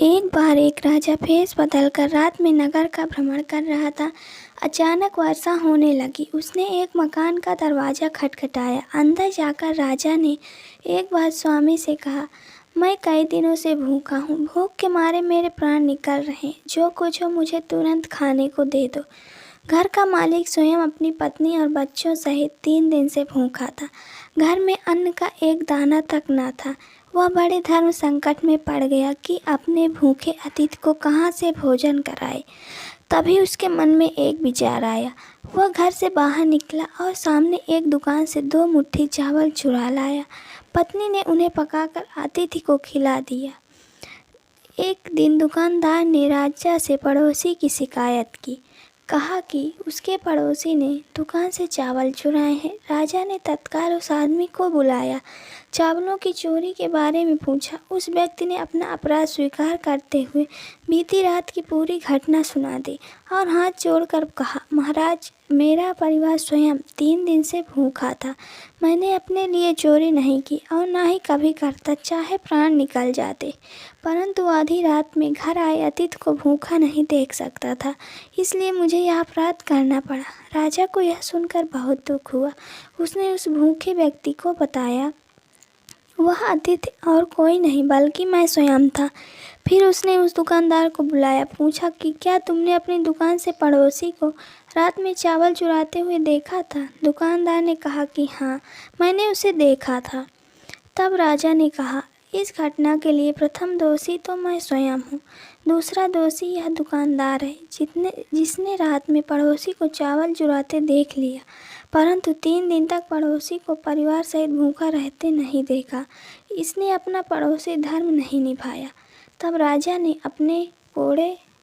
एक बार एक राजा भेष बदलकर रात में नगर का भ्रमण कर रहा था। अचानक वर्षा होने लगी। उसने एक मकान का दरवाज़ा खटखटाया। अंदर जाकर राजा ने एक बार स्वामी से कहा, मैं कई दिनों से भूखा हूँ। भूख के मारे मेरे प्राण निकल रहे हैं। जो कुछ हो मुझे तुरंत खाने को दे दो। घर का मालिक स्वयं अपनी पत्नी और बच्चों सहित 3 दिन से भूखा था। घर में अन्न का एक दाना तक न था। वह बड़े धर्म संकट में पड़ गया कि अपने भूखे अतिथि को कहाँ से भोजन कराए। तभी उसके मन में एक विचार आया। वह घर से बाहर निकला और सामने एक दुकान से 2 मुट्ठी चावल चुरा लाया। पत्नी ने उन्हें पकाकर अतिथि को खिला दिया। एक दिन दुकानदार ने राजा से पड़ोसी की शिकायत की। कहा कि उसके पड़ोसी ने दुकान से चावल चुराए हैं। राजा ने तत्काल उस आदमी को बुलाया। चावलों की चोरी के बारे में पूछा। उस व्यक्ति ने अपना अपराध स्वीकार करते हुए बीती रात की पूरी घटना सुना दी और हाथ जोड़कर कहा, महाराज, मेरा परिवार स्वयं 3 दिन से भूखा था। मैंने अपने लिए चोरी नहीं की और ना ही कभी करता, चाहे प्राण निकल जाते। परंतु आधी रात में घर आए अतिथि को भूखा नहीं देख सकता था, इसलिए मुझे यह अपराध करना पड़ा। राजा को यह सुनकर बहुत दुख हुआ। उसने उस भूखे व्यक्ति को बताया, वह अतिथि और कोई नहीं बल्कि मैं स्वयं था। फिर उसने उस दुकानदार को बुलाया। पूछा कि क्या तुमने अपनी दुकान से पड़ोसी को रात में चावल चुराते हुए देखा था? दुकानदार ने कहा कि हाँ, मैंने उसे देखा था। तब राजा ने कहा, इस घटना के लिए प्रथम दोषी तो मैं स्वयं हूँ। दूसरा दोषी यह दुकानदार है जिसने रात में पड़ोसी को चावल चुराते देख लिया, परंतु 3 दिन तक पड़ोसी को परिवार सहित भूखा रहते नहीं देखा। इसने अपना पड़ोसी धर्म नहीं निभाया। तब राजा ने अपने कोड़े